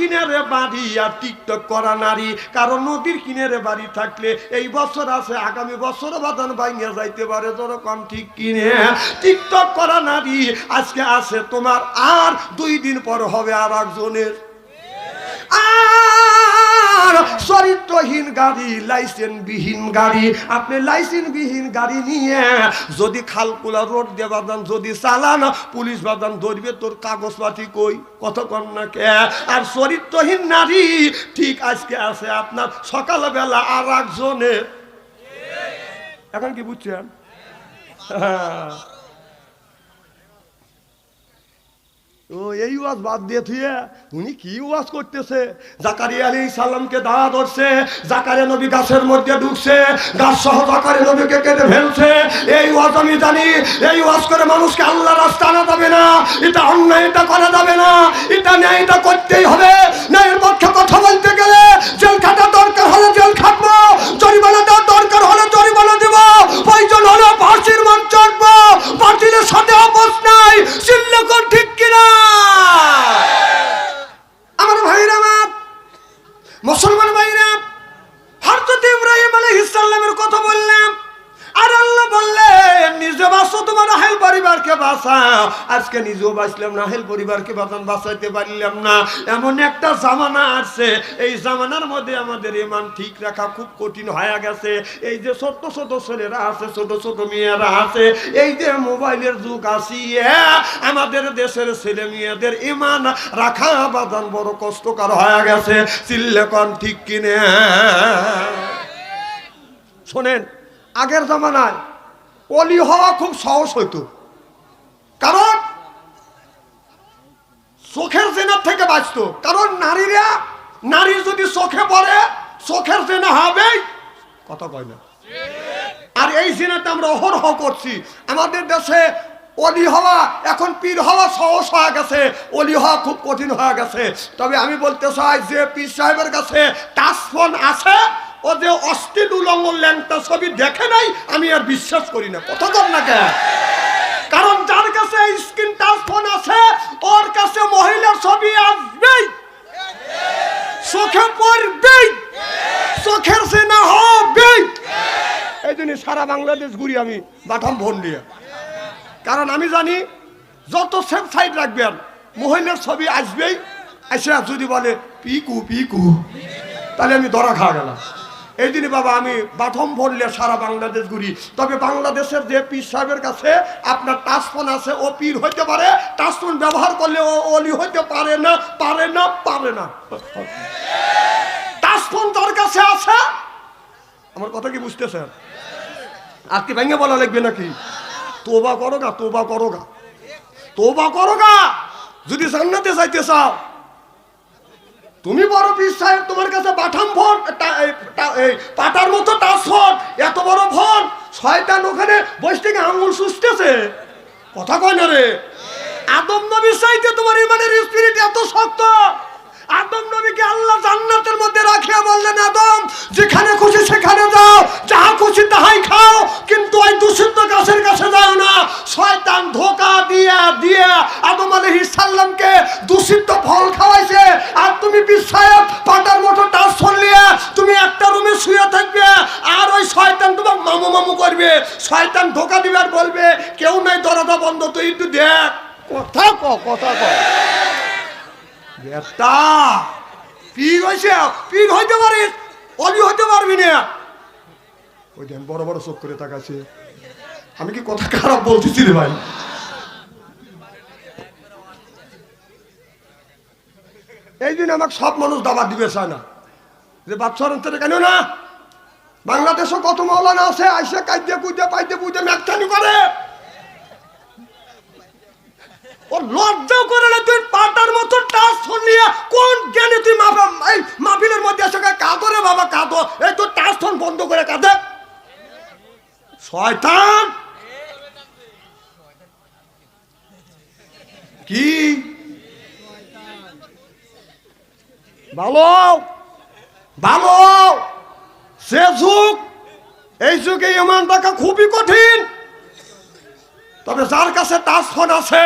কিনারে বাড়ি আর টিকটক করা নারী। কারণ নদীর কিনারে বাড়ি থাকলে এই বছর আছে, আগামী বছর বাদান ভাঙিয়া যাইতে পারে। যখন ঠিক কিনে টিকটক করা নারী আজকে আছে তোমার, আর 2 দিন পর হবে আর একজনের। আর চরিত্রহীন গাড়ি, লাইসেন্সবিহীন গাড়ি, আপনি লাইসেন্সবিহীন গাড়ি নিয়ে যদি খালকুলা রোড দিয়ে বাদান যদি চালান, পুলিশ বাদান ধরবে, তোর কাগজপাতি কই, কতক্ষণ না কে। আর চরিত্রহীন নারী ঠিক আজকে আছে আপনার সকালবেলা আর একজনের। এখন কি বুঝছেন? ও এই ওয়াজ বাদ দিয়ে থুয়ে উনি কি ওয়াজ করতেছে? জাকারিয়া আলাইহিস সালামকে দাওয়াত ধরছে, জাকারিয়া নবী গাছের মধ্যে ঢুকছে, গাছ সহ জাকারিয়া নবীকে কেটে ফেলছে। এই ওয়াজ আমি জানি, এই ওয়াজ করে মানুষকে আল্লাহর রাস্তা আনা যাবে না, এটা অন্যায়, এটা করা যাবে না, এটা ন্যায়, এটা করতেই হবে। ন্যায়ের পক্ষে কথা বলতে গেলে জেল খাটা দরকার হলে জেল খাটবো, জরিমানা দেওয়ার দরকার হলে জরিমানা দেব, প্রয়োজন হলে ফাঁসির মঞ্চ চাটবো, বাতিলের সাথে আপোষ নাই। চিল্লা কোন ঠিক কিনা? আমার ভাইরা, আমার মুসলমান ভাইরা, হযরত ইব্রাহিম আলাইহিস সালামের কথা বললাম, আর আল্লাহ বললেন নিজে বাঁচো, তোমার আহেল পরিবারকে বাঁচাও। আজকে নিজেও বাঁচলাম না, আহেল পরিবারকে বাঁচাইতে পারলাম না। এমন একটা জামানা আসছে, এই জামানার মধ্যে আমাদের ঈমান ঠিক রাখা খুব কঠিন হয়ে গেছে। এই যে ছোট ছোট ছেলেরা আছে, ছোট ছোট মেয়েরা আছে, এই যে মোবাইলের যুগ আসিয়ে আমাদের দেশের ছেলে মেয়েদের ঈমান রাখা বাদান বড় কষ্টকর হয়ে গেছে। চিল্লে কোন ঠিক কিনে? শোনেন, আগের জামানায় অলি হওয়া খুব সহজ হইতো, কারণ চোখের জেনার থেকে বাঁচতো। কারণ নারী যদি চোখে পড়ে, চোখের জেনা হবে, কথা কয় না। আর এই জেনাটা আমরা অহরহ করছি। আমাদের দেশে অলি হওয়া, এখন পীর হওয়া সহজ হয়ে গেছে, অলি হওয়া খুব কঠিন হয়ে গেছে। তবে আমি বলতে চাই, যে পীর সাহেবের কাছে টাচ ফোন আছে, ও যে অশ্লীল উলঙ্গ ল্যাংটা ছবি দেখে নাই, আমি আর বিশ্বাস করি না। কথা কর না কেন? কারণ যার কাছে স্ক্রিন টাচ ফোন আছে, ওর কাছে মহিলার ছবি আসবেই, চোখে পড়বেই, চোখের জেনা হবেই। এই জন্য সারা বাংলাদেশ ঘুরি আমি বাটাম ফোন দিয়ে। কারণ আমি জানি যত সেফ সাইড রাখবেন, মহিলার ছবি আসবেই। এসে যদি বলে পিকু পিকু, তাহলে আমি ধরা খাওয়া গেলাম। এই জন্য বাবা আমি বাথম ভরলে সারা বাংলাদেশ ঘুরি। তবে বাংলাদেশের যে পীর সাহেবের কাছে আপনার টাচফোন আছে, ও পীর হইতে পারে, টাচফোন ব্যবহার করলে ও অলি হইতে পারে না, পারে না, পারে না। টাচফোন যার কাছে আছে, আমার কথা কি বুঝতেছেন? আর কি ভেঙে বলা লাগবে নাকি? তোবা করো গা, তোবা করো গা, তোবা করো গা। যদি জান্নাতে যাইতে চাও, তুমি বড় পীর সাহেব, তোমার কাছে বাটাম ফোন, পাটার মতো টাচ ফোন, এত বড় ফোন, শয়তান ওখানে বসে থেকে আঙুল সুস্থেছে। কথা কয় না রে? আদম নবীর চাইতে তোমার ইমানের স্পিরিট এত শক্ত। আদম নবীকে আল্লাহ জান্নাতের মধ্যে রাখিয়া বললেন, আদম যেখানে খুশি সেখানে যাও, যাহা খুশি তাহাই খাও, কিন্তু ওই দূষিত গাছের কাছে যাও না। শয়তান ধোঁকা দিয়া দিয়া আদম আলাইহিস সালামকে দূষিত ফল খাওয়াইছে। আর তুমি পীর সাহেব পাটার মতো টাচ ফোন নিয়ে তুমি একটা রুমে শুয়ে থাকবে, আর ওই শয়তান তোমার মামু মামু করবে। শয়তান ধোঁকা দিবে আর বলবে কেউ নাই, দরজা বন্ধ, তুই একটু দেখ। কথা ক, কথা ক। বেটা পীর হইছে, পীর হইতে পারিস, অলি হইতে পারবি না। ওই দেন বড় বড় চোখ করে তাকাচ্ছে। আমি কি কথা খারাপ বলতেছি রে ভাই? এই দিন আমাকে সব মানুষ দাবাত দিবে চায় না, যে বাচ্চার অন্তরে কেন না। বাংলাদেশও কত মাওলানা আছে, আইসে কাইদে কুইদে পাইতে পুইতে ম্যাকটানি করে। ও লজ্জাও করে না, তুই পাটার মতো টাচ ফোন নিয়ে কোন জ্ঞানে তুই মাহফিলের মধ্যে এসে কাঁদো রে বাবা, কাঁদো। এই তোর টাচ ফোন বন্ধ করে কাঁদে। শয়তান কি ভালো ভালো সে যুগ, এই যুগে ইমান রাখা খুবই কঠিন। তবে যার কাছে টাচ ফোন আছে,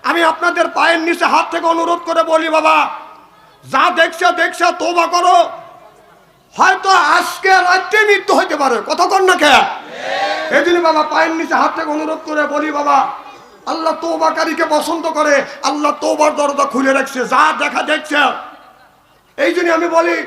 আমি আপনাদের পায়ের নিচে হাত থেকে অনুরোধ করে বলি, বাবা যা দেখছে দেখছে, তওবা করো। হয়তো আজকে রাতে মৃত্যু হইতে পারে, কথা কন না কে? এই জন্য বাবা পায়ের নিচে হাত থেকে অনুরোধ করে বলি, বাবা আল্লাহ তওবাকারীকে পছন্দ করে, আল্লাহ তওবার দরজা খুলে রাখছে, যা দেখা দেখছে। এই জন্য আমি বলি,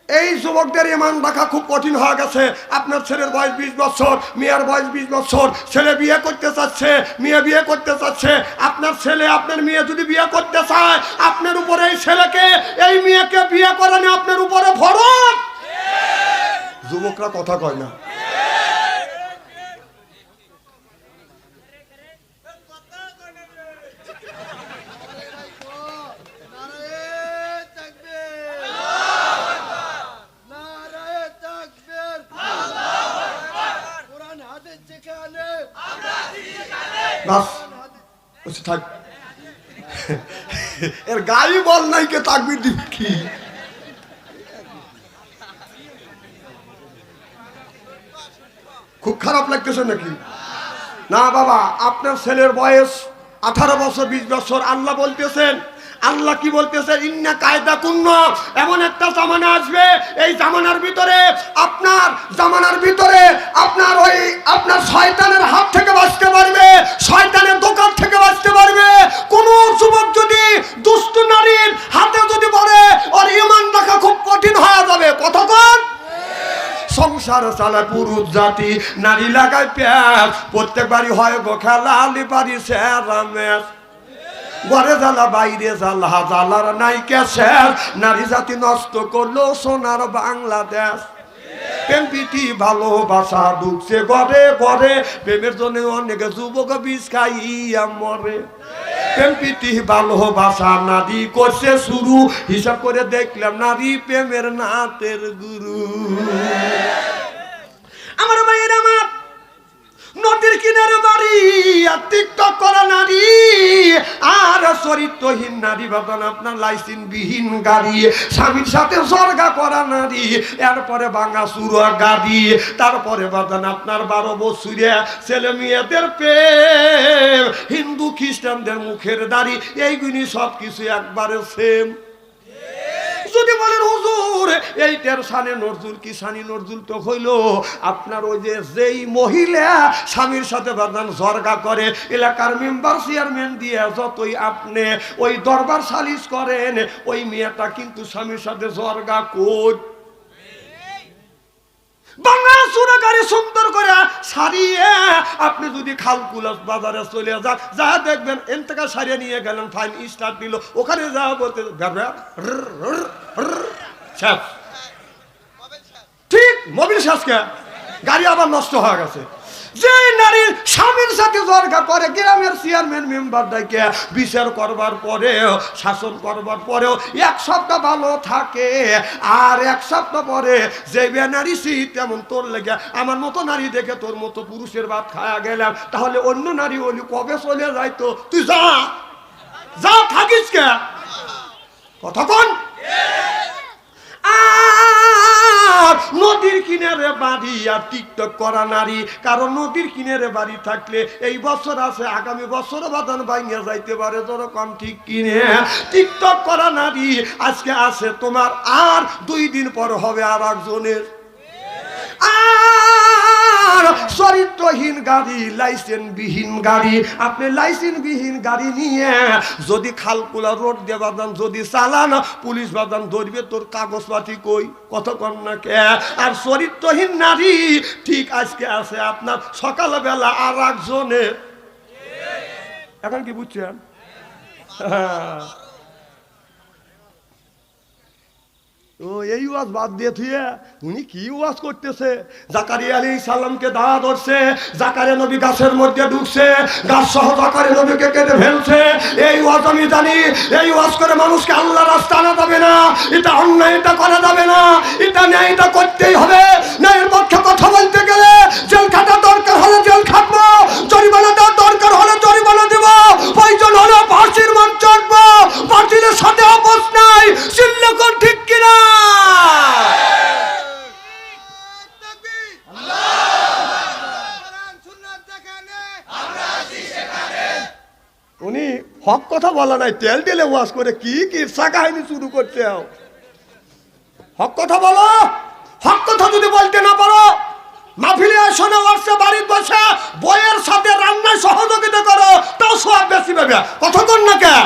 এই যুবকদের ইমান রাখা খুব কঠিন হয়ে গেছে। আপনার ছেলের বয়স 20 বছর, মেয়ের বয়স 20 বছর, ছেলে বিয়ে করতে চাচ্ছে, মেয়ে বিয়ে করতে চাচ্ছে। আপনার ছেলে আপনার মেয়ে যদি বিয়ে করতে চায়, আপনার উপরে এই ছেলেকে এই মেয়েকে বিয়ে করানো আপনার উপরে ফরজ। যুবকরা কথা কয় না। এর গায়ে বল নাই, কে তাকবীর দিবে কি? খুব খারাপ লাগতেছে নাকি? না বাবা, আপনার ছেলের বয়স 18 বছর 20 বছর। আল্লাহ বলতেছেন, আল্লাহ কি বলতেছে? ইন্না কায়দা কুন্ন, এমন একটা জামানা আসবে, এই জামানার ভিতরে আপনার ওই আপনার শয়তানের হাত থেকে বাঁচতে পারবে, শয়তানের দোকান থেকে বাঁচতে পারবে। কোন যুবক যদি দুষ্ট নারীর হাতে যদি পড়ে, ওর ঈমান রাখা খুব কঠিন হয়ে যাবে। কতক্ষণ সংসার চালায় পুরুষ জাতি, নারী লাগায় প্যাস, প্রত্যেক বাড়ি হয় গো খেলা, আলি বাড়ি স্যারামেশ, ঘরে জ্বালা বাইরে জ্বালা, জ্বালার নাই কেশের, নারী জাতি নষ্ট করলো সোনার বাংলাদেশ। প্রেম প্রীতি ভালোবাসা ঢুকছে ঘরে ঘরে, প্রেমের জন্য অনেক যুবক বিষ খাইয়া মরে। প্রেম প্রীতি ভালোবাসা নারী করছে শুরু, হিসাব করে দেখলাম নারী প্রেমের নাতের গুরু। আমার ভাইয়ের, আমার নদীর কিনারে বাড়ি, আর টিকটক করা নারী, আর চরিত্রহীন নারী, বাবা আপনার লাইসেন্স বিহীন গাড়ি, স্বামীর সাথে জর্গা করা নারী, এরপরে ভাঙা চুরা গাড়ি, তারপরে বাদান আপনার 12 বছরে ছেলে মেয়েদের প্রেম, হিন্দু খ্রিস্টানদের মুখের দাড়ি, এইগুলি সব কিছু একবারে সেম। যদি বলেন হুজুর এইটার সানে নজরুল কি? সানি নজরুল তো হইল আপনার ওই যেই মহিলা স্বামীর সাথে বাদান জর্গা করে, এলাকার মেম্বার চেয়ারম্যান দিয়ে যতই আপনি ওই দরবার সালিশ করেন, ওই মেয়েটা কিন্তু স্বামীর সাথে জর্গা কর। বাংলা চুরাকারী সুন্দর করে সারিয়ে আপনি যদি খালকুলাস বাজারে চলে যান, যা দেখবেন এন থেকে সারিয়ে নিয়ে গেলেন, ফাইন স্টার্ট দিল, ওখানে যা বলতে ঠিক মোবিল শেষকে গাড়ি আবার নষ্ট হয়ে গেছে। যে নারীর স্বামীর সাথে জর্গা করে, গ্রামের চেয়ারম্যান মেম্বার ডাকে বিচার করবার পরেও, শাসন করবার পরেও 1 সপ্তাহ ভালো থাকে, আর 1 সপ্তাহ পরে যে নারী শীত তেমন তোর লেগে, আমার মতো নারী দেখে তোর মতো পুরুষের ভাত খাওয়া গেলাম, তাহলে অন্য নারী ওলি কবে চলে যাইতো? তুই যা যা থাকিস কে? কথা কোন? নদীর কিনারে বাড়ি আর টিকটক করা নারী, কারণ নদীর কিনারে বাড়ি থাকলে এই বছর আছে, আগামী বছর বাদান ভাঙিয়া যাইতে পারে, যেরকম ঠিক কিনে টিকটক করা নারী আজকে আছে তোমার, আর 2 দিন পর হবে আর একজনের। আর চরিত্রহীন গাড়ি, লাইসেন্স বিহীন গাড়ি, আপনি লাইসেন্স বিহীন গাড়ি নিয়ে যদি খালকুলা রোড দিয়ে বাদান যদি চালান, পুলিশ বাদান ধরবে, তোর কাগজপাতি কই? কত কম না কে? আর চরিত্রহীন নারী ঠিক আজকে আছে আপনার সকালবেলা আর একজনের। এখন কি বুঝছেন? ও এই ওয়াজ বাদ দিয়ে থুয়ে উনি কি ওয়াজ করতেছে? জাকারিয়া আলাইহিস সালামকে দাওয়া ধরছে, জাকারিয়া নবী গাছের মধ্যে ঢুকছে, গাছ সহ জাকারিয়া নবীকে কেটে ফেলছে। এই ওয়াজ আমি জানি, এই ওয়াজ করে মানুষকে আল্লাহর রাস্তা আনা যাবে না, এটা অন্যায়, এটা করা যাবে না, এটা ন্যায়, এটা করতেই হবে। ন্যায়ের পক্ষে কথা বলতে গেলে জেল খাটা দরকার হলে জেল খাটবো, জরিমানা দেওয়ার দরকার হলে জরিমানা দেব, প্রয়োজন হলে ফাঁসির মঞ্চ চড়বো, বাতিলের সাথে আপোষ নাই। চিল্লে কোন ঠিক কিনা? উনি হক কথা বলা নাই, তেল টেলে ওয়াজ করে কি কিরসা কাহিনী শুরু করতে হও। হক কথা বলো। হক কথা যদি বলতে না পারো, মাহফিলে শোনে ওয়ার্সে বাড়িতে বসে বইয়ের সাথে রান্নায় সহযোগিতা করো, তাও সব বেশি পাবে। কথা কন না কে?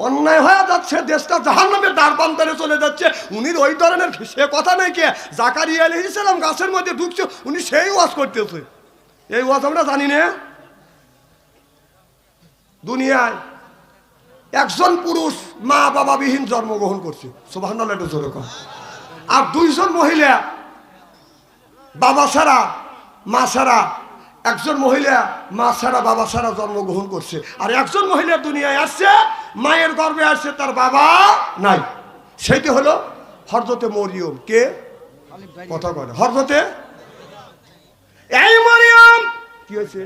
অন্যায় হয়ে যাচ্ছে, দেশটা জাহান্নামের দ্বারপ্রান্তে চলে যাচ্ছে। উনি ওই ধরনের সে কথা নাই কে? জাকারিয়া আলাইহিস সালাম গাছের মধ্যে ঢুকছে, উনি সেই ওয়াজ করতেছে। এই ওয়াজ আমরা জানি না। দুনিয়ায় একজন পুরুষ মা বাবা বিহীন জন্মগ্রহণ করছে, সুবহানাল্লাহ একটু জোরে কর। আর দুইজন মহিলা বাবা ছাড়া মা ছাড়া, একজন মহিলা মা ছাড়া বাবা ছাড়া জন্মগ্রহণ করছে। আর একজন মহিলা দুনিয়ায় আসছে, মায়ের গর্ভে আসছে, তার বাবা নাই। সেইটি হলো হযরতে মরিয়ম। কে? কথা বলে হযরতে এই মরিয়ম। কি হয়েছে?